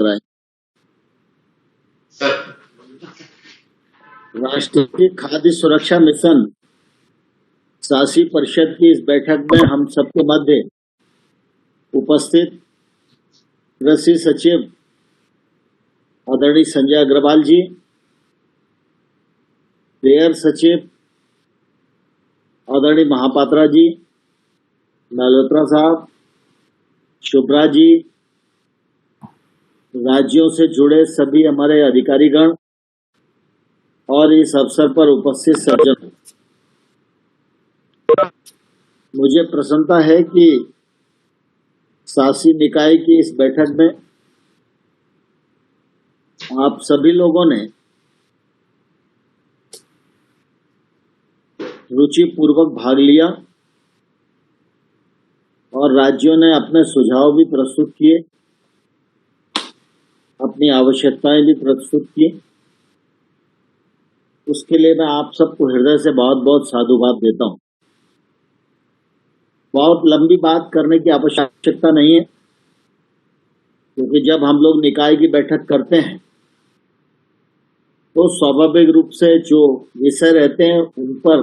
रहा है। राष्ट्रीय खाद्य सुरक्षा मिशन शासी परिषद की इस बैठक में हम सबके मध्य उपस्थित कृषि सचिव आदरणीय संजय अग्रवाल जी, व्यय सचिव आदरणीय महापात्रा जी, मल्होत्रा साहब, शुभ्रा जी, राज्यों से जुड़े सभी हमारे अधिकारीगण और इस अवसर पर उपस्थित सज्जन, मुझे प्रसन्नता है कि शासी निकाय की इस बैठक में आप सभी लोगों ने रुचि पूर्वक भाग लिया और राज्यों ने अपने सुझाव भी प्रस्तुत किए, अपनी आवश्यकताएं भी प्रस्तुत की। उसके लिए मैं आप सबको हृदय से बहुत बहुत साधुवाद देता हूं। बहुत लंबी बात करने की आवश्यकता नहीं है, क्योंकि जब हम लोग निकाय की बैठक करते हैं तो स्वाभाविक रूप से जो विषय रहते हैं उन पर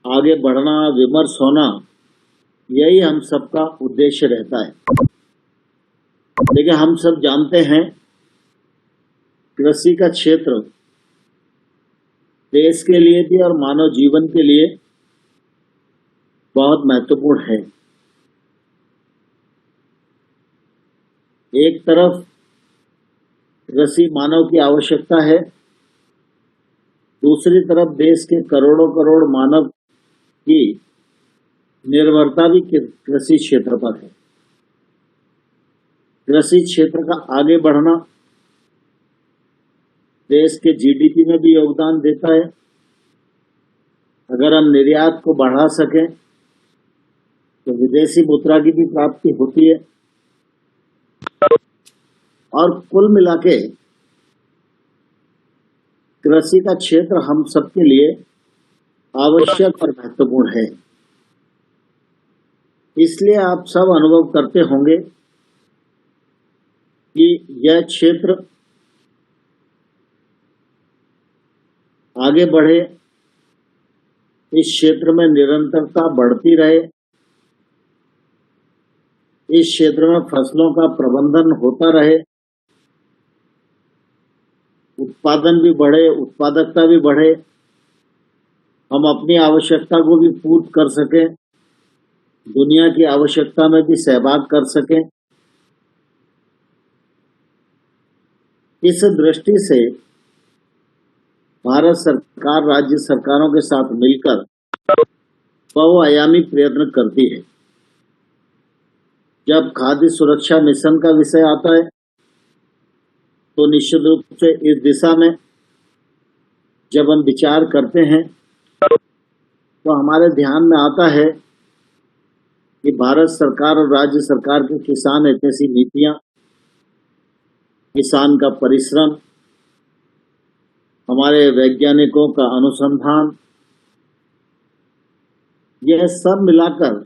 आगे बढ़ना, विमर्श होना, यही हम सबका उद्देश्य रहता है। लेकिन हम सब जानते हैं कृषि का क्षेत्र देश के लिए भी और मानव जीवन के लिए बहुत महत्वपूर्ण है। एक तरफ कृषि मानव की आवश्यकता है, दूसरी तरफ देश के करोड़ों करोड़ मानव की निर्भरता भी कृषि क्षेत्र पर है। कृषि क्षेत्र का आगे बढ़ना देश के जीडीपी में भी योगदान देता है। अगर हम निर्यात को बढ़ा सकें तो विदेशी मुद्रा की भी प्राप्ति होती है और कुल मिलाके कृषि का क्षेत्र हम सबके लिए आवश्यक और महत्वपूर्ण है। इसलिए आप सब अनुभव करते होंगे कि यह क्षेत्र आगे बढ़े, इस क्षेत्र में निरंतरता बढ़ती रहे, इस क्षेत्र में फसलों का प्रबंधन होता रहे, उत्पादन भी बढ़े, उत्पादकता भी बढ़े, हम अपनी आवश्यकता को भी पूर्ण कर सकें, दुनिया की आवश्यकता में भी सहभाग कर सकें। इस दृष्टि से भारत सरकार राज्य सरकारों के साथ मिलकर बहुआयामी प्रयत्न करती है। जब खाद्य सुरक्षा मिशन का विषय आता है तो निश्चित रूप से इस दिशा में जब हम विचार करते हैं तो हमारे ध्यान में आता है कि भारत सरकार और राज्य सरकार के किसान हितैषी नीतियां, किसान का परिश्रम, हमारे वैज्ञानिकों का अनुसंधान, यह सब मिलाकर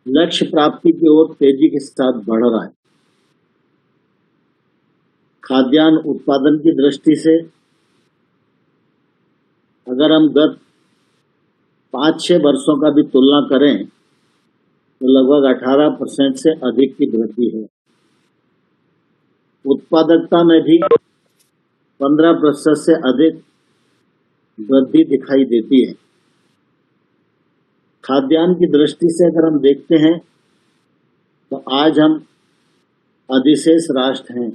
लक्ष्य प्राप्ति की ओर तेजी के साथ बढ़ रहा है। खाद्यान्न उत्पादन की दृष्टि से अगर हम गत 5-6 वर्षों का भी तुलना करें तो लगभग 18% से अधिक की वृद्धि है। उत्पादकता में भी 15% से अधिक वृद्धि दिखाई देती है। खाद्यान्न की दृष्टि से अगर हम देखते हैं तो आज हम अधिशेष राष्ट्र हैं।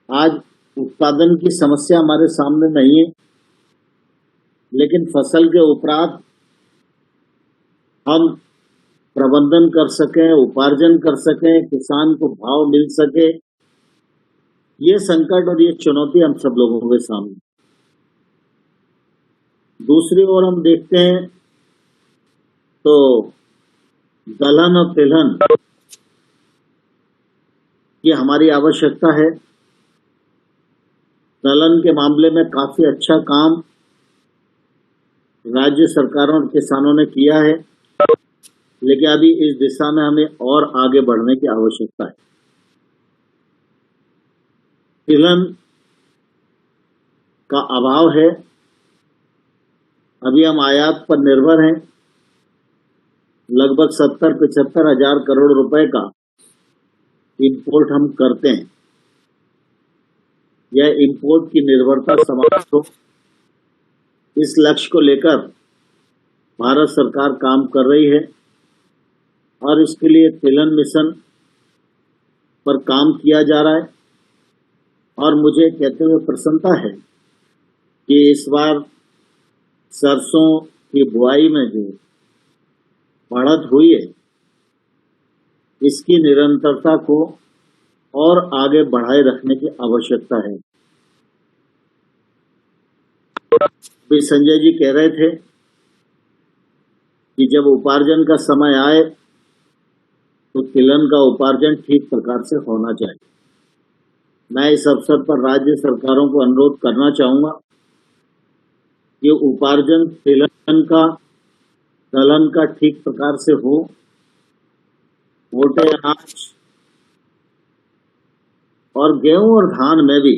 आज उत्पादन की समस्या हमारे सामने नहीं है, लेकिन फसल के उपरांत हम प्रबंधन कर सकें, उपार्जन कर सकें, किसान को भाव मिल सके, ये संकट और ये चुनौती हम सब लोगों के सामने। दूसरी ओर हम देखते हैं तो दलहन और तिलहन की हमारी आवश्यकता है। दलहन के मामले में काफी अच्छा काम राज्य सरकारों और किसानों ने किया है। लेकिन अभी इस दिशा में हमें और आगे बढ़ने की आवश्यकता है। तिलहन का अभाव है, अभी हम आयात पर निर्भर हैं। लगभग 70-75 हजार करोड़ रुपए का इंपोर्ट हम करते हैं। यह इंपोर्ट की निर्भरता समाप्त हो, इस लक्ष्य को लेकर भारत सरकार काम कर रही है और इसके लिए तिलहन मिशन पर काम किया जा रहा है। और मुझे कहते हुए प्रसन्नता है कि इस बार सरसों की बुआई में जो बढ़त हुई है, इसकी निरंतरता को और आगे बढ़ाए रखने की आवश्यकता है। भी संजय जी कह रहे थे कि जब उपार्जन का समय आए तो तिलहन का उपार्जन ठीक प्रकार से होना चाहिए। मैं इस अवसर पर राज्य सरकारों को अनुरोध करना चाहूंगा कि उपार्जन तिलहन का, दलहन का ठीक प्रकार से हो। मोटे अनाज और गेहूं और धान में भी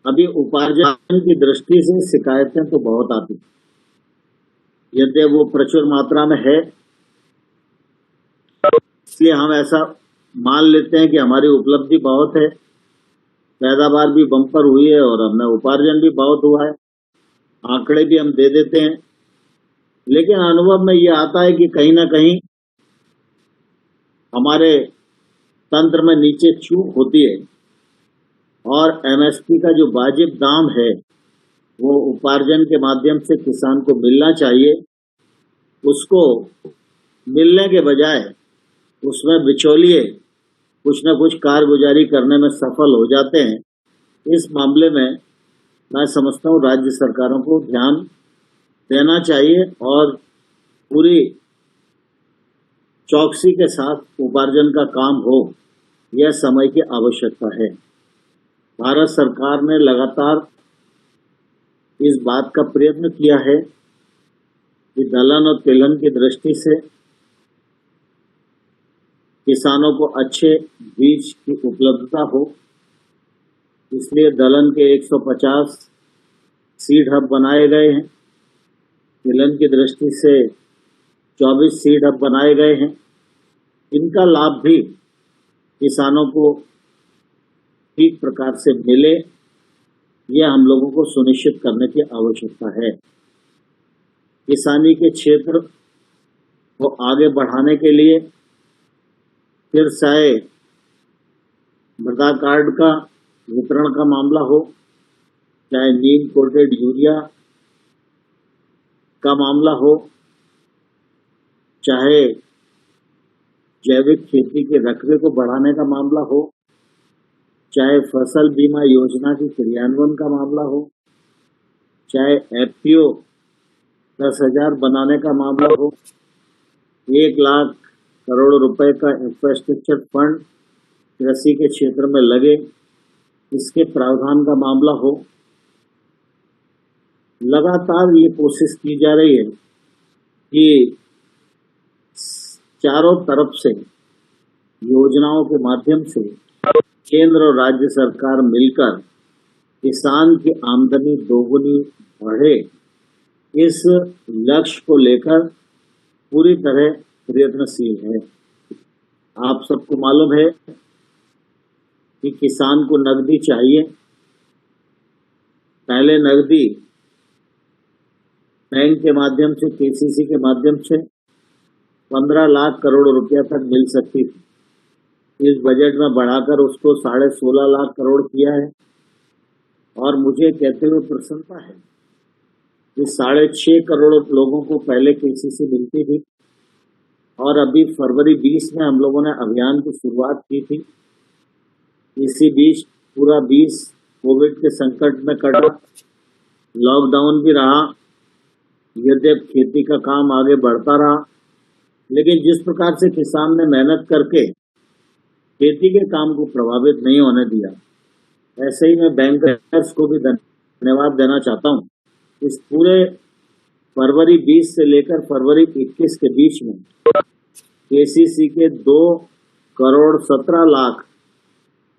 अभी उपार्जन की दृष्टि से शिकायतें तो बहुत आती हैं। यद्यपि वो प्रचुर मात्रा में है, इसलिए हम ऐसा मान लेते हैं कि हमारी उपलब्धि बहुत है, पैदावार भी बम्पर हुई है और हमें उपार्जन भी बहुत हुआ है। आंकड़े भी हम दे देते हैं, लेकिन अनुभव में ये आता है कि कहीं ना कहीं हमारे तंत्र में नीचे चूक होती है और एमएसपी का जो वाजिब दाम है वो उपार्जन के माध्यम से किसान को मिलना चाहिए। उसको मिलने के बजाय उसमें बिचौलिए कुछ न कुछ कारगुजारी करने में सफल हो जाते हैं। इस मामले में मैं समझता हूँ राज्य सरकारों को ध्यान देना चाहिए और पूरी चौकसी के साथ उपार्जन का काम हो, यह समय की आवश्यकता है। भारत सरकार ने लगातार इस बात का प्रयत्न किया है कि दलहन और तिलहन की दृष्टि से किसानों को अच्छे बीज की उपलब्धता हो। इसलिए दलहन के 150 सीड हब बनाए गए हैं, तिलहन की दृष्टि से 24 सीड हब बनाए गए हैं। इनका लाभ भी किसानों को ठीक प्रकार से मिले, यह हम लोगों को सुनिश्चित करने की आवश्यकता है। किसानी के क्षेत्र को आगे बढ़ाने के लिए फिर चाहे मृदा कार्ड का वितरण का मामला हो, चाहे नीम कोटेड यूरिया का मामला हो, चाहे जैविक खेती के रकबे को बढ़ाने का मामला हो, चाहे फसल बीमा योजना के क्रियान्वयन का मामला हो, चाहे एफपीओ 10,000 बनाने का मामला हो, 1 लाख करोड़ रुपए का इंफ्रास्ट्रक्चर फंड कृषि के क्षेत्र में लगे, इसके प्रावधान का मामला हो। लगातार ये कोशिश की जा रही है कि चारों तरफ से योजनाओं के माध्यम से केंद्र और राज्य सरकार मिलकर किसान की आमदनी दोगुनी बढ़े, इस लक्ष्य को लेकर पूरी तरह प्रयत्नशील है। आप सबको मालूम है कि किसान को नकदी चाहिए। पहले नकदी बैंक के माध्यम से, केसीसी के माध्यम से 15 लाख करोड़ रुपया तक मिल सकती थी। इस बजट में बढ़ाकर उसको 16.5 लाख करोड़ किया है और मुझे कहते हुए प्रसन्नता है कि 6.5 करोड़ लोगों को पहले केसीसी मिलती थी और अभी फरवरी 20 में हम लोगों ने अभियान की शुरुआत की थी। इसी बीच पूरा 20 कोविड के संकट में कटा, लॉकडाउन भी रहा, यद्यपि खेती का काम आगे बढ़ता रहा, लेकिन जिस प्रकार से किसान ने मेहनत करके खेती के काम को प्रभावित नहीं होने दिया, ऐसे ही मैं बैंकर्स को भी धन्यवाद देना चाहता हूँ। इस पूरे फरवरी 20 से लेकर फरवरी 21 के बीच में केसीसी के 2 करोड़ 17 लाख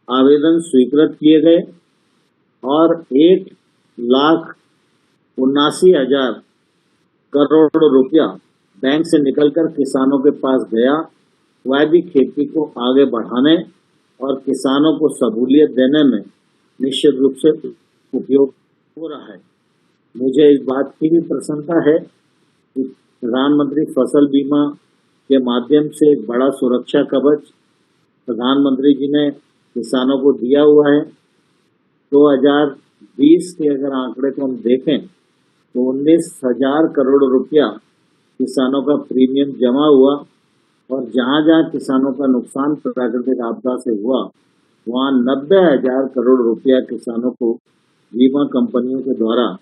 आवेदन स्वीकृत किए गए और 1,79,000 करोड़ रुपया बैंक से निकलकर किसानों के पास गया। वह भी खेती को आगे बढ़ाने और किसानों को सहूलियत देने में निश्चित रूप से उपयोग हो रहा है। मुझे इस बात की भी प्रसन्नता है कि प्रधानमंत्री फसल बीमा के माध्यम से एक बड़ा सुरक्षा कवच प्रधानमंत्री जी ने किसानों को दिया हुआ है। 2020 के अगर आंकड़े को हम देखें तो 19,000 करोड़ रुपया किसानों का प्रीमियम जमा हुआ और जहां जहां किसानों का नुकसान प्राकृतिक आपदा से हुआ वहां 90,000 करोड़ रुपया किसानों को बीमा कंपनियों के द्वारा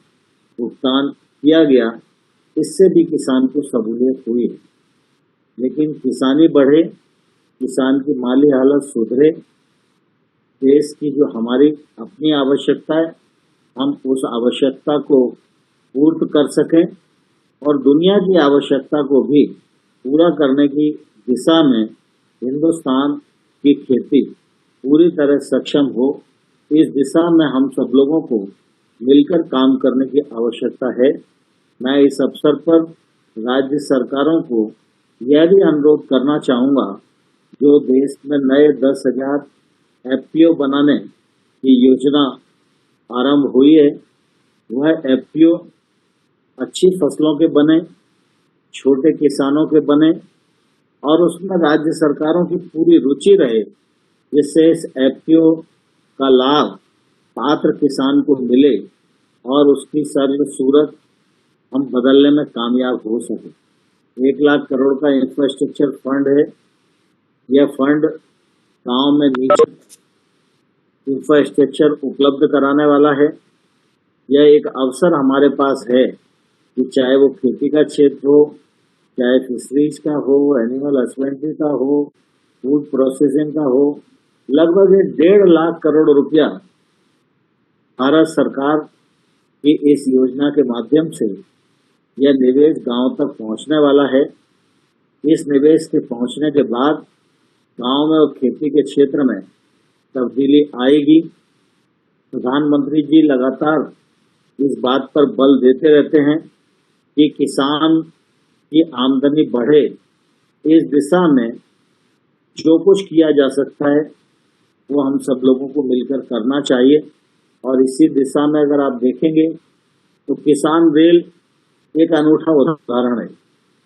भुगतान किया गया। इससे भी किसान को सहूलियत हुई। लेकिन किसानी बढ़े, किसान की माली हालत सुधरे, देश की जो हमारी अपनी आवश्यकता है हम उस आवश्यकता को पूर्ण कर सकें और दुनिया की आवश्यकता को भी पूरा करने की दिशा में हिंदुस्तान की खेती पूरी तरह सक्षम हो, इस दिशा में हम सब लोगों को मिलकर काम करने की आवश्यकता है। मैं इस अवसर पर राज्य सरकारों को यह भी अनुरोध करना चाहूँगा, जो देश में नए 10,000 एफपीओ बनाने की योजना आरंभ हुई है, वह एफपीओ अच्छी फसलों के बने, छोटे किसानों के बने और उसमें राज्य सरकारों की पूरी रुचि रहे, जिससे इस एफपीओ का लाभ पात्र किसान को मिले और उसकी सर्व सूरत हम बदलने में कामयाब हो सके। 1 लाख करोड़ का इंफ्रास्ट्रक्चर फंड है। यह फंड गांव में नीचे इंफ्रास्ट्रक्चर उपलब्ध कराने वाला है। यह एक अवसर हमारे पास है कि चाहे वो खेती का क्षेत्र हो, चाहे फिशरीज का हो, एनिमल हस्बेंड्री का हो, फूड प्रोसेसिंग का हो, लगभग 1.5 लाख करोड़ रुपया भारत सरकार की इस योजना के माध्यम से यह निवेश गांव तक पहुंचने वाला है। इस निवेश के पहुंचने के बाद गांव में और खेती के क्षेत्र में तब्दीली आएगी। प्रधानमंत्री जी लगातार इस बात पर बल देते रहते हैं कि किसान की आमदनी बढ़े। इस दिशा में जो कुछ किया जा सकता है वो हम सब लोगों को मिलकर करना चाहिए और इसी दिशा में अगर आप देखेंगे तो किसान रेल एक अनूठा उदाहरण है।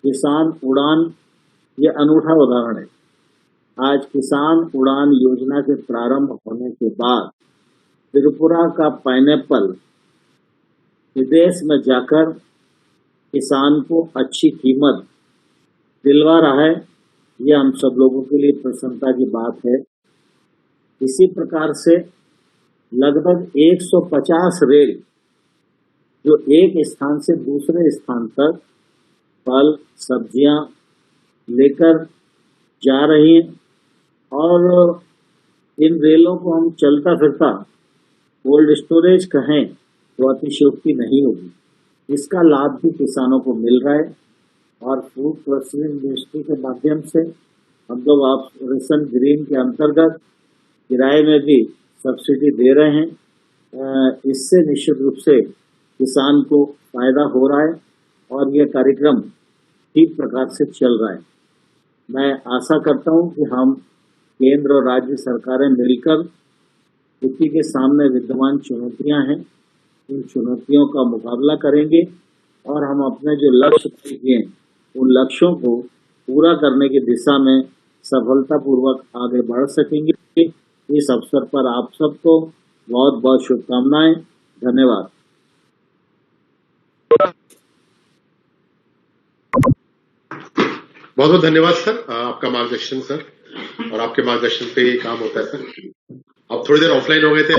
किसान उड़ान ये अनूठा उदाहरण है। आज किसान उड़ान योजना के प्रारंभ होने के बाद त्रिपुरा का पाइनएप्पल विदेश में जाकर किसान को अच्छी कीमत दिलवा रहा है। यह हम सब लोगों के लिए प्रसन्नता की बात है। इसी प्रकार से लगभग 150 रेल जो एक स्थान से दूसरे स्थान तक फल सब्जियां लेकर जा रही हैं और इन रेलों को हम चलता फिरता कोल्ड स्टोरेज कहें तो अतिशयोक्ति नहीं होगी। इसका लाभ भी किसानों को मिल रहा है और फूड प्रोसेसिंग इंडस्ट्री के माध्यम से हम लोग ऑपरेशन ग्रीन के अंतर्गत किराए में भी सब्सिडी दे रहे हैं। इससे निश्चित रूप से किसान को फायदा हो रहा है और यह कार्यक्रम ठीक प्रकार से चल रहा है। मैं आशा करता हूं कि हम केंद्र और राज्य सरकारें मिलकर खेती के सामने विद्यमान चुनौतियां हैं, इन चुनौतियों का मुकाबला करेंगे और हम अपने जो लक्ष्य तय किए उन लक्ष्यों को पूरा करने की दिशा में सफलतापूर्वक आगे बढ़ सकेंगे। इस अवसर पर आप सबको बहुत बहुत शुभकामनाएं। धन्यवाद। बहुत बहुत धन्यवाद सर, आपका मार्गदर्शन सर, और आपके मार्गदर्शन पे ये काम होता है सर। आप थोड़ी देर ऑफलाइन हो गए थे।